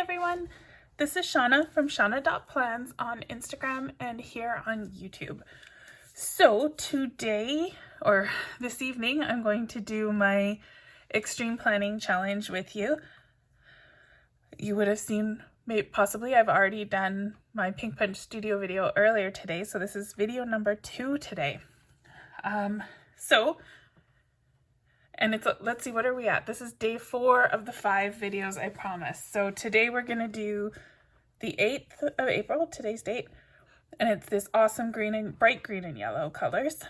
everyone, this is Shauna from Shauna.plans on Instagram and here on YouTube. So today, or this evening, I'm going to do my extreme planning challenge with you. You would have seen, possibly I've already done my Pink Punch Studio video earlier today, so this is video number 2 today. And let's see, what are we at? This is day 4 of the 5 videos I promised. So today we're gonna do the 8th of April, today's date, and it's this awesome bright green and yellow colors.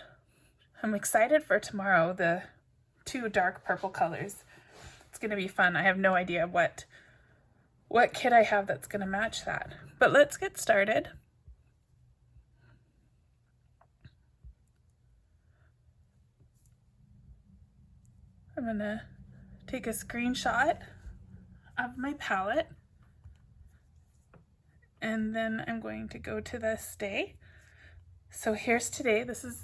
I'm excited for tomorrow, the 2 dark purple colors. It's gonna be fun. I have no idea what kit I have that's gonna match that. But let's get started. I'm gonna take a screenshot of my palette, and then I'm going to go to this day. So here's today. This is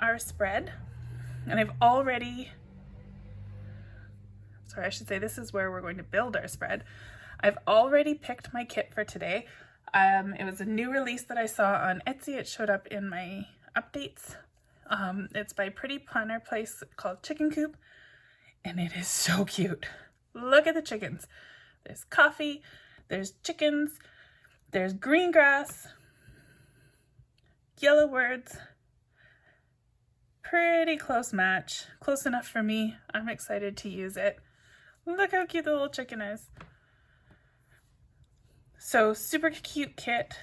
our spread, and I should say this is where we're going to build our spread. I've already picked my kit for today. It was a new release that I saw on Etsy. It showed up in my updates. It's by Pretty Planner Place called Chicken Coop. And it is so cute. Look at the chickens. There's coffee, there's chickens, there's green grass, yellow words. Pretty close match. Close enough for me. I'm excited to use it. Look how cute the little chicken is. So super cute kit.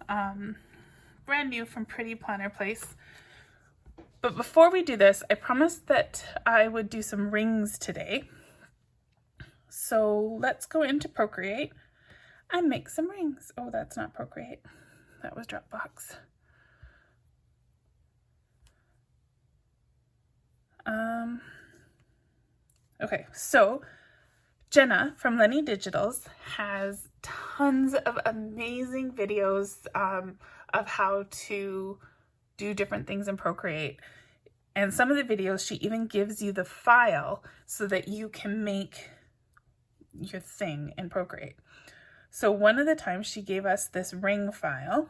Brand new from Pretty Planner Place. But before we do this, I promised that I would do some rings today. So let's go into Procreate and make some rings. Oh, that's not Procreate. That was Dropbox. Okay, so Jenna from Lenny Digitals has tons of amazing videos of how to do different things in Procreate. And some of the videos, she even gives you the file so that you can make your thing in Procreate. So one of the times she gave us this ring file.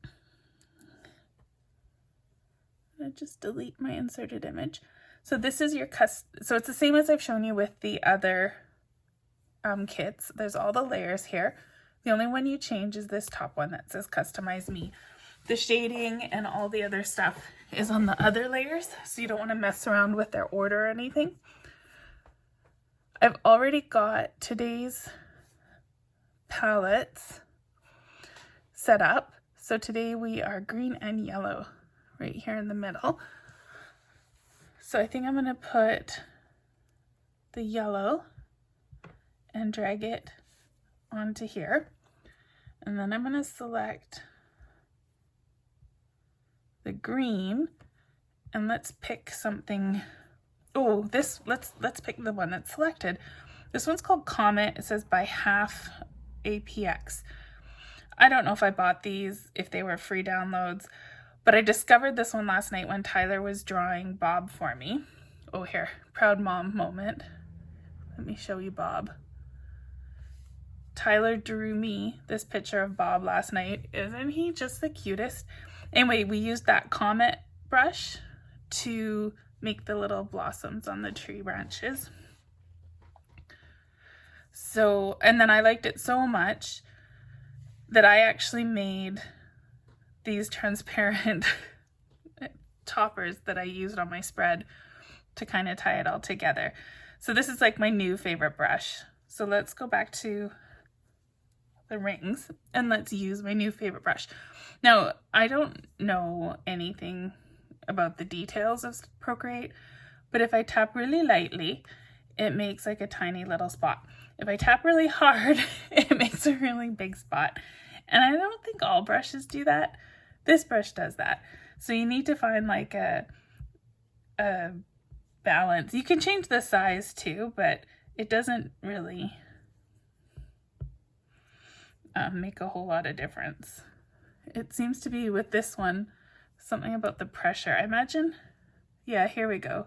I'm gonna just delete my inserted image. So this is your so it's the same as I've shown you with the other kits. There's all the layers here. The only one you change is this top one that says Customize Me. The shading and all the other stuff is on the other layers, so you don't want to mess around with their order or anything. I've already got today's palettes set up. So today we are green and yellow right here in the middle. So I think I'm going to put the yellow and drag it onto here. And then I'm going to select the green, and let's pick something. Oh, let's pick the one that's selected. This one's called Comet. It says by half APX. I don't know if I bought these, if they were free downloads, but I discovered this one last night when Tyler was drawing Bob for me. Oh, here, proud mom moment. Let me show you Bob. Tyler drew me this picture of Bob last night. Isn't he just the cutest? Anyway, we used that Comet brush to make the little blossoms on the tree branches. So, and then I liked it so much that I actually made these transparent toppers that I used on my spread to kind of tie it all together. So this is like my new favorite brush. So let's go back to the rings and let's use my new favorite brush. Now, I don't know anything about the details of Procreate, but if I tap really lightly, it makes like a tiny little spot. If I tap really hard, it makes a really big spot. And I don't think all brushes do that. This brush does that. So you need to find like a balance. You can change the size too, but it doesn't really make a whole lot of difference. It seems to be with this one, something about the pressure. I imagine, yeah, here we go.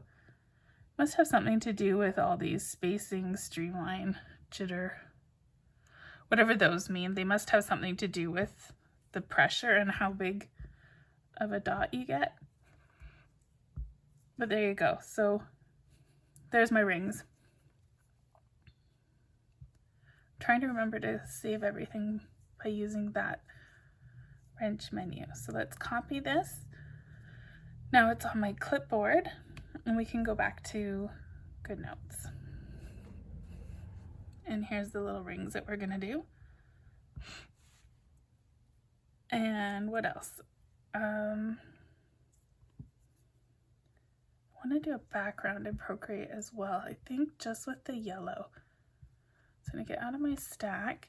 Must have something to do with all these spacing streamline stretch it or whatever those mean. They must have something to do with the pressure and how big of a dot you get. But there you go. So there's my rings. I'm trying to remember to save everything by using that wrench menu. So let's copy this. Now it's on my clipboard and we can go back to GoodNotes. And here's the little rings that we're gonna do. And what else? I want to do a background in Procreate as well. I think just with the yellow. So I'm going to get out of my stack.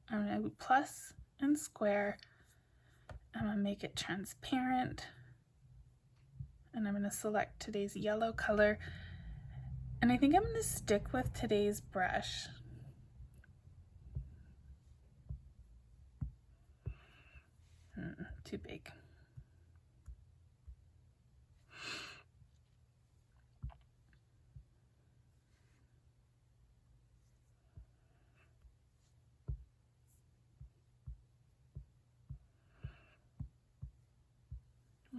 I'm going to do plus and square. I'm going to make it transparent. And I'm going to select today's yellow color. And I think I'm going to stick with today's brush. Too big.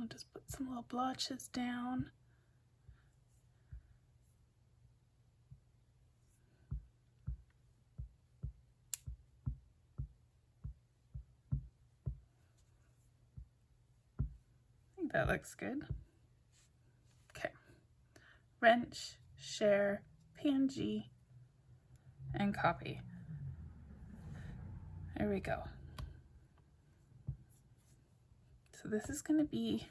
I'll just put some little blotches down. I think that looks good. Okay. Wrench, share, PNG, and copy. There we go. So this is going to be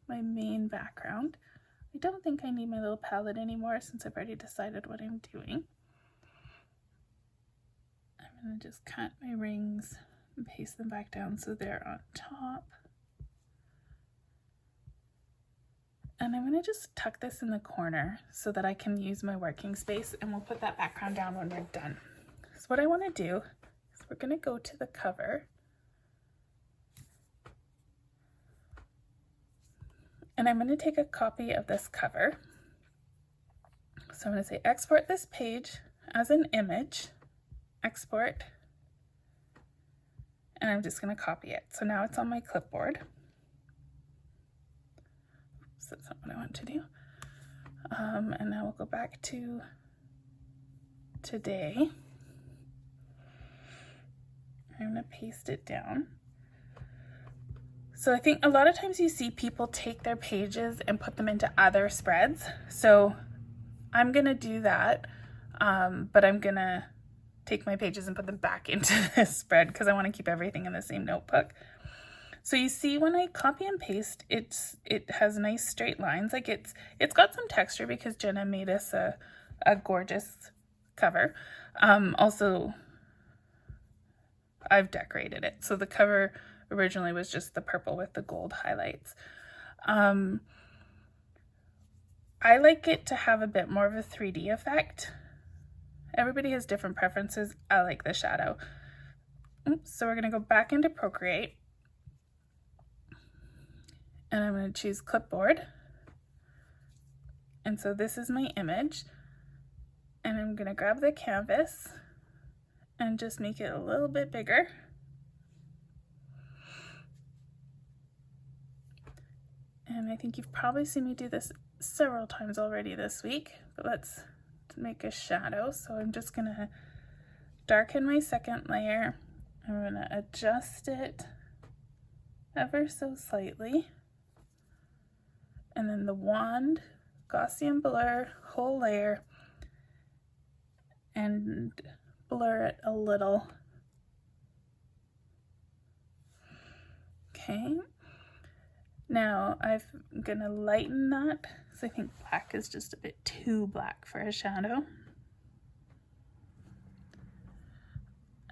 my main background. I don't think I need my little palette anymore since I've already decided what I'm doing. I'm going to just cut my rings and paste them back down so they're on top. And I'm going to just tuck this in the corner so that I can use my working space, and we'll put that background down when we're done. So what I want to do is we're going to go to the cover. And I'm going to take a copy of this cover. So I'm going to say export this page as an image, export, and I'm just going to copy it. So now it's on my clipboard. Oops, that's not what I want to do. And now we'll go back to today. I'm going to paste it down. So I think a lot of times you see people take their pages and put them into other spreads. So I'm gonna do that, but I'm gonna take my pages and put them back into this spread because I want to keep everything in the same notebook. So you see when I copy and paste, it has nice straight lines. Like it's got some texture because Jenna made us a gorgeous cover. Also, I've decorated it. So the cover originally was just the purple with the gold highlights. I like it to have a bit more of a 3D effect. Everybody has different preferences. I like the shadow. Oops, so we're going to go back into Procreate. And I'm going to choose clipboard. And so this is my image. And I'm going to grab the canvas and just make it a little bit bigger. And I think you've probably seen me do this several times already this week, but let's make a shadow. So I'm just gonna darken my second layer. I'm gonna adjust it ever so slightly. And then the wand, Gaussian blur, whole layer, and blur it a little. Okay. Now I'm gonna lighten that because I think black is just a bit too black for a shadow.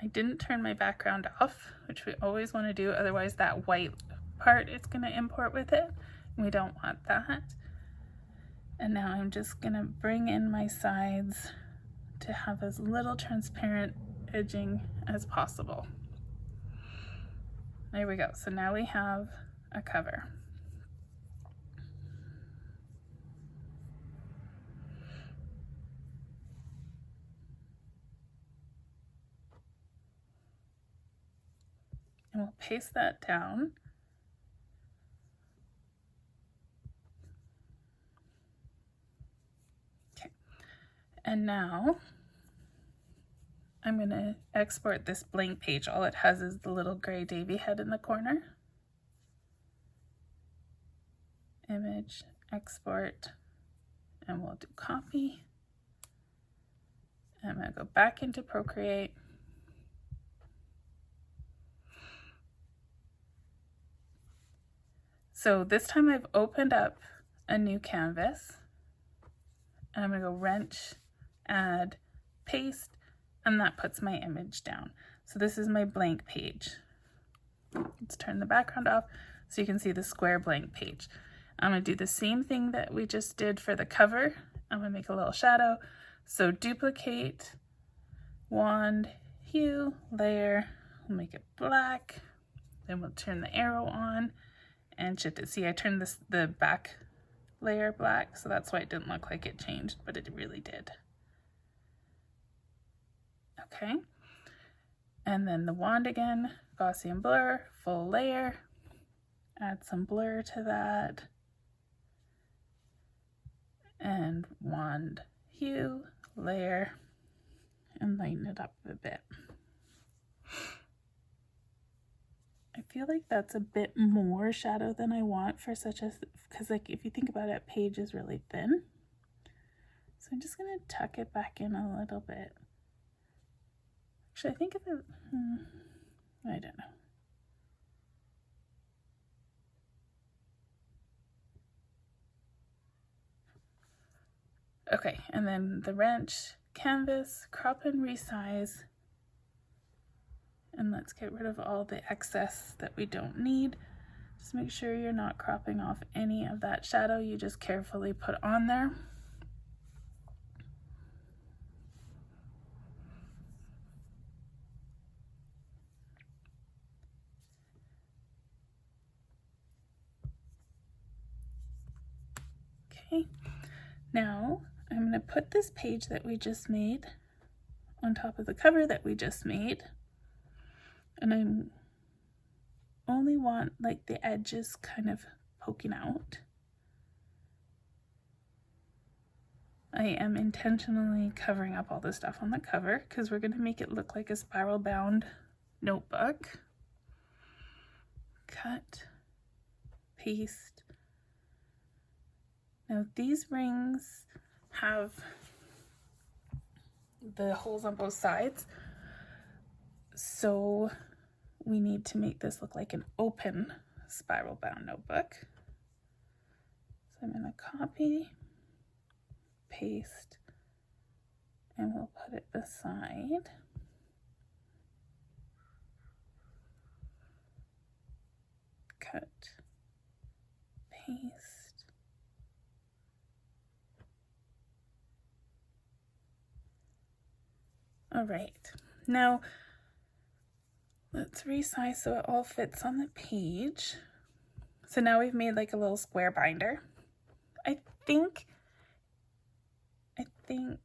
I didn't turn my background off, which we always want to do, otherwise that white part is gonna import with it. We don't want that. And now I'm just gonna bring in my sides to have as little transparent edging as possible. There we go. So now we have a cover. And we'll paste that down. Okay. And now I'm going to export this blank page. All it has is the little gray Davy head in the corner. Image, export, and we'll do copy. I'm going to go back into Procreate. So this time I've opened up a new canvas. And I'm going to go wrench, add, paste, and that puts my image down. So this is my blank page. Let's turn the background off so you can see the square blank page. I'm going to do the same thing that we just did for the cover. I'm going to make a little shadow. So duplicate, wand, hue, layer, we'll make it black. Then we'll turn the arrow on and shift it. See, I turned the back layer black, so that's why it didn't look like it changed, but it really did. Okay, and then the wand again, Gaussian blur, full layer, add some blur to that, and wand hue, layer, and lighten it up a bit. I feel like that's a bit more shadow than I want for such a, because like if you think about it, page is really thin. So I'm just going to tuck it back in a little bit. Actually, I think if it, I don't know. Okay, and then the wrench, canvas, crop and resize. And let's get rid of all the excess that we don't need. Just make sure you're not cropping off any of that shadow you just carefully put on there. Okay, now I'm going to put this page that we just made on top of the cover that we just made. And I only want like the edges kind of poking out. I am intentionally covering up all the stuff on the cover because we're going to make it look like a spiral bound notebook. Cut, paste. Now these rings have the holes on both sides, so we need to make this look like an open spiral bound notebook. So I'm going to copy, paste, and we'll put it beside. Cut, paste. All right, now let's resize so it all fits on the page. So now we've made like a little square binder. I think I'm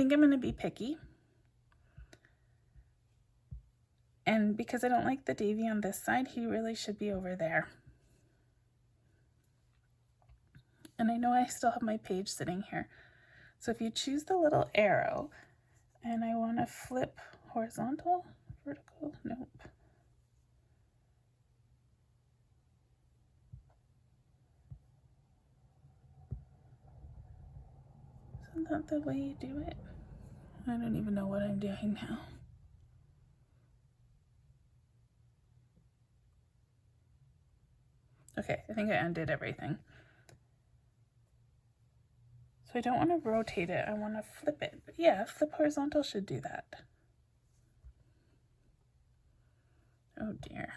going to be picky. And because I don't like the Davy on this side, he really should be over there. And I know I still have my page sitting here. So if you choose the little arrow and I want to flip horizontal, vertical, nope. Isn't that the way you do it? I don't even know what I'm doing now. Okay, I think I undid everything. So I don't want to rotate it, I want to flip it. But yeah, flip horizontal should do that. Oh dear.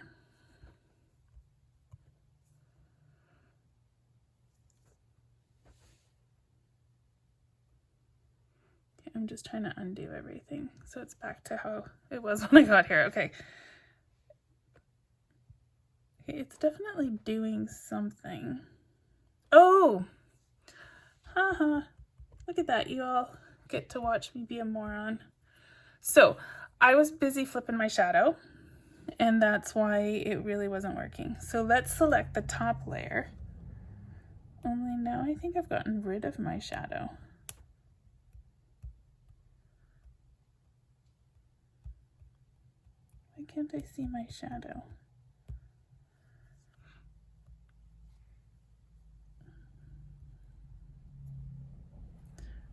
Okay, I'm just trying to undo everything so it's back to how it was when I got here. Okay. Okay, it's definitely doing something. Oh! Haha. Look at that, you all get to watch me be a moron. So, I was busy flipping my shadow, and that's why it really wasn't working. So let's select the top layer. Only now I think I've gotten rid of my shadow. Why can't I see my shadow?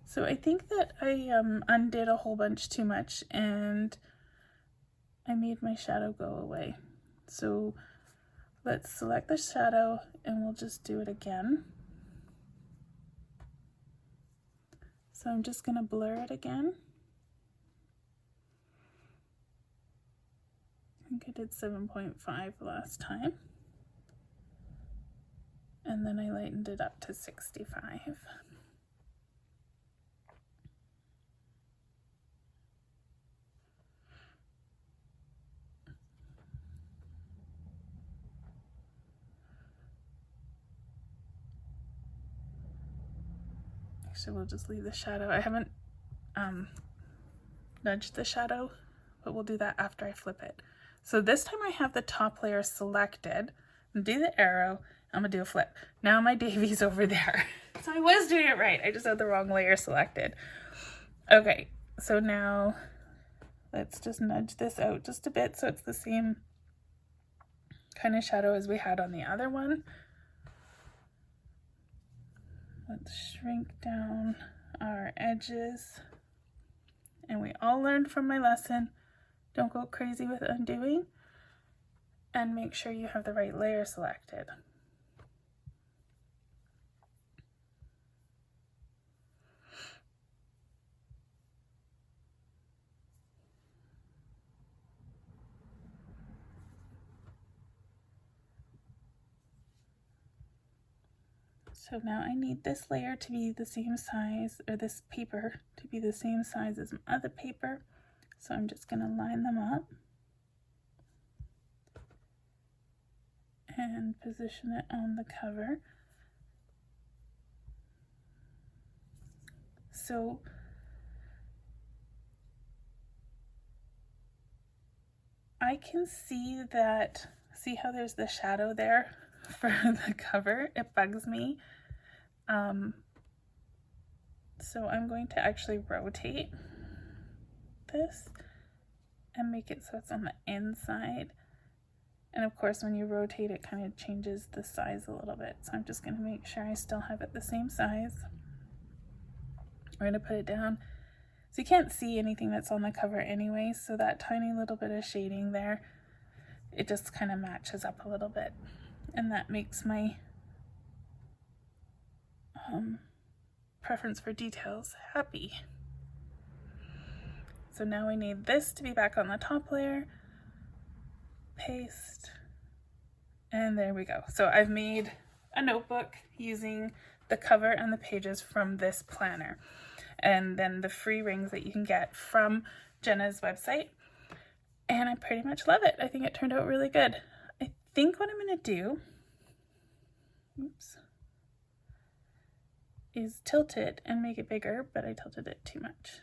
So I think that I undid a whole bunch too much and I made my shadow go away. So let's select the shadow and we'll just do it again. So I'm just going to blur it again. I think I did 7.5 last time. And then I lightened it up to 65. Actually, we'll just leave the shadow. I haven't nudged the shadow, but we'll do that after I flip it. So this time I have the top layer selected. I'm gonna do the arrow, I'm gonna do a flip. Now my Davy's over there. So I was doing it right, I just had the wrong layer selected. Okay, so now let's just nudge this out just a bit so it's the same kind of shadow as we had on the other one. Let's shrink down our edges. And we all learned from my lesson, don't go crazy with undoing, and make sure you have the right layer selected. So now I need this layer to be the same size, or this paper to be the same size as my other paper. So I'm just going to line them up and position it on the cover. So I can see that, see how there's the shadow there for the cover? It bugs me. So I'm going to actually rotate this and make it so it's on the inside. And of course, when you rotate, it kind of changes the size a little bit. So I'm just going to make sure I still have it the same size. We're going to put it down. So you can't see anything that's on the cover anyway, so that tiny little bit of shading there, it just kind of matches up a little bit. And that makes my preference for details happy. So now we need this to be back on the top layer. Paste. And there we go. So I've made a notebook using the cover and the pages from this planner. And then the free rings that you can get from Jenna's website. And I pretty much love it. I think it turned out really good. I think what I'm going to do, oops, is tilt it and make it bigger, but I tilted it too much.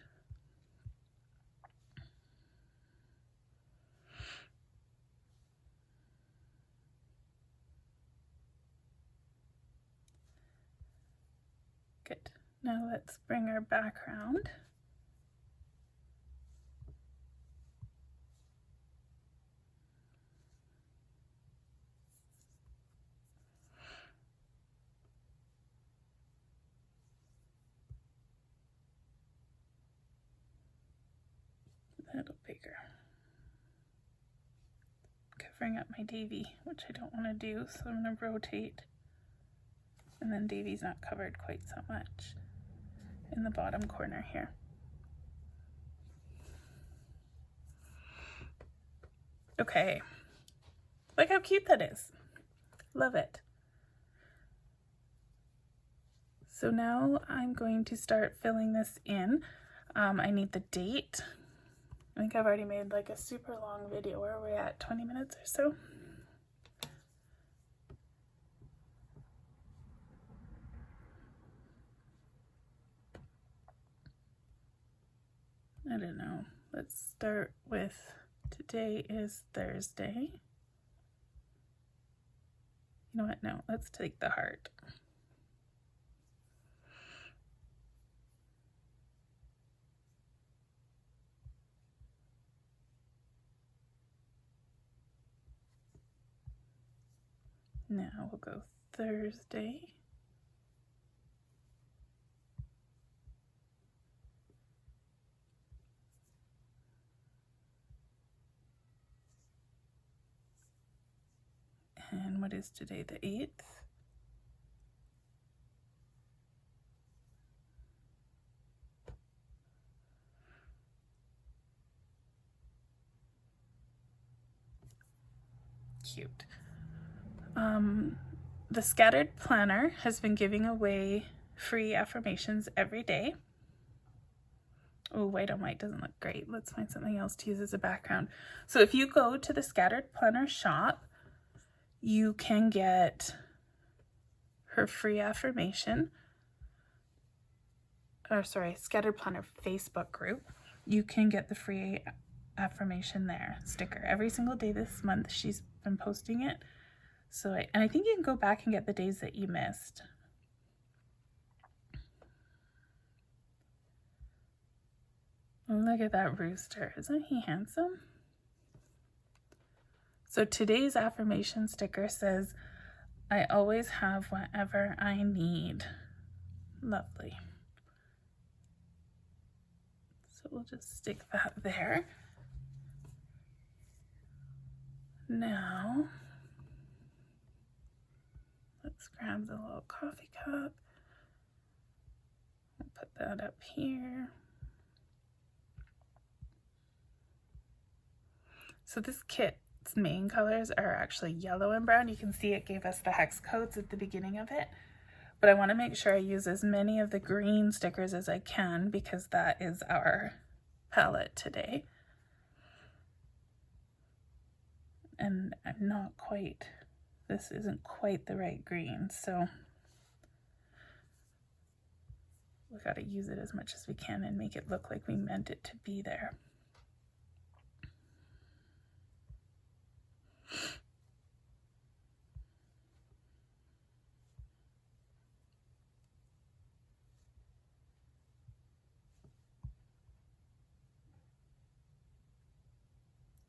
Good. Now let's bring our background. A little bigger. Covering up my Davy, which I don't want to do, so I'm going to rotate. And then Davy's not covered quite so much in the bottom corner here. Okay, look how cute that is. Love it. So now I'm going to start filling this in. I need the date. I think I've already made like a super long video. Where are we at? 20 minutes or so? I don't know. Let's start with Today is Thursday. You know what? No, let's take the heart. Now we'll go Thursday. And what is today, the 8th? Cute. The Scattered Planner has been giving away free affirmations every day. Oh, white on white doesn't look great. Let's find something else to use as a background. So if you go to the Scattered Planner shop, you can get her free affirmation. Or sorry, Scattered Planner Facebook group. You can get the free affirmation there sticker every single day this month. She's been posting it. So I think you can go back and get the days that you missed. Look at that rooster. Isn't he handsome? So today's affirmation sticker says, I always have whatever I need. Lovely. So we'll just stick that there. Now, let's grab the little coffee cup. We'll put that up here. So this kit's main colors are actually yellow and brown. You can see it gave us the hex codes at the beginning of it. But I want to make sure I use as many of the green stickers as I can because that is our palette today. And I'm not quite, this isn't quite the right green, so we got to use it as much as we can and make it look like we meant it to be there.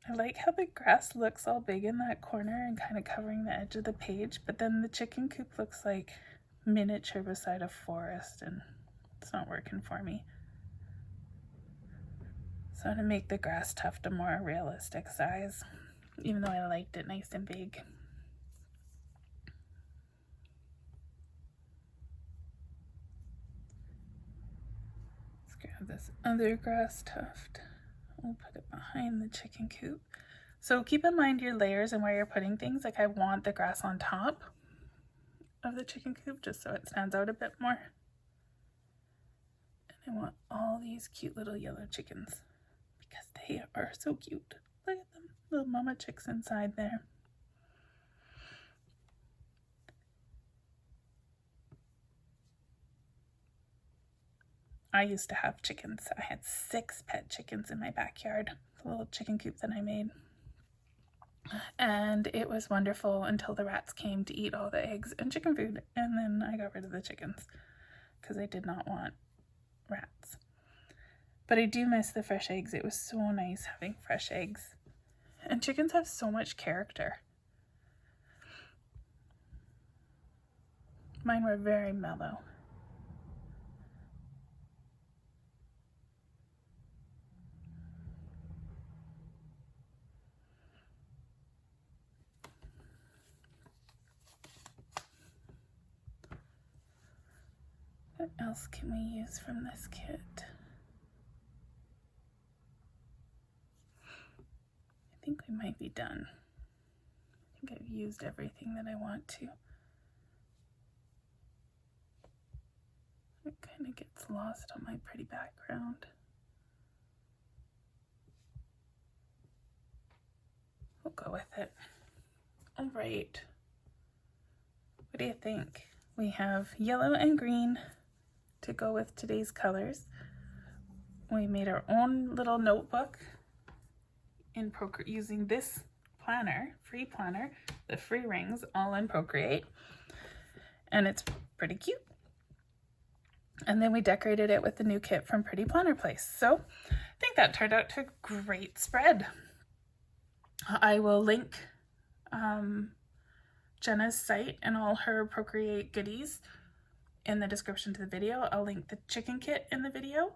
I like how the grass looks all big in that corner and kind of covering the edge of the page, but then the chicken coop looks like miniature beside a forest and it's not working for me. So I'm going to make the grass tuft a more realistic size, even though I liked it nice and big. Let's grab this other grass tuft. We'll put it behind the chicken coop. So keep in mind your layers and where you're putting things. Like I want the grass on top of the chicken coop just so it stands out a bit more. And I want all these cute little yellow chickens because they are so cute. Look at them, little mama chicks inside there. I used to have chickens. I had 6 pet chickens in my backyard, the little chicken coop that I made. And it was wonderful until the rats came to eat all the eggs and chicken food, and then I got rid of the chickens because I did not want rats. But I do miss the fresh eggs. It was so nice having fresh eggs. And chickens have so much character. Mine were very mellow. What else can we use from this kit? I think we might be done. I think I've used everything that I want to. It kind of gets lost on my pretty background. We'll go with it. All right. What do you think? We have yellow and green to go with today's colors. We made our own little notebook in Procreate using this planner, free planner, the free rings, all in Procreate. And it's pretty cute. And then we decorated it with the new kit from Pretty Planner Place. So I think that turned out to a great spread. I will link Jenna's site and all her Procreate goodies in the description to the video. I'll link the chicken kit in the video.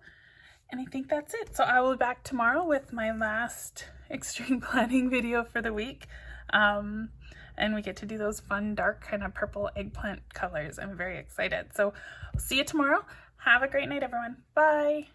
And I think that's it. So I will be back tomorrow with my last extreme planning video for the week. And we get to do those fun, dark, kind of purple eggplant colors. I'm very excited. So see you tomorrow. Have a great night, everyone. Bye.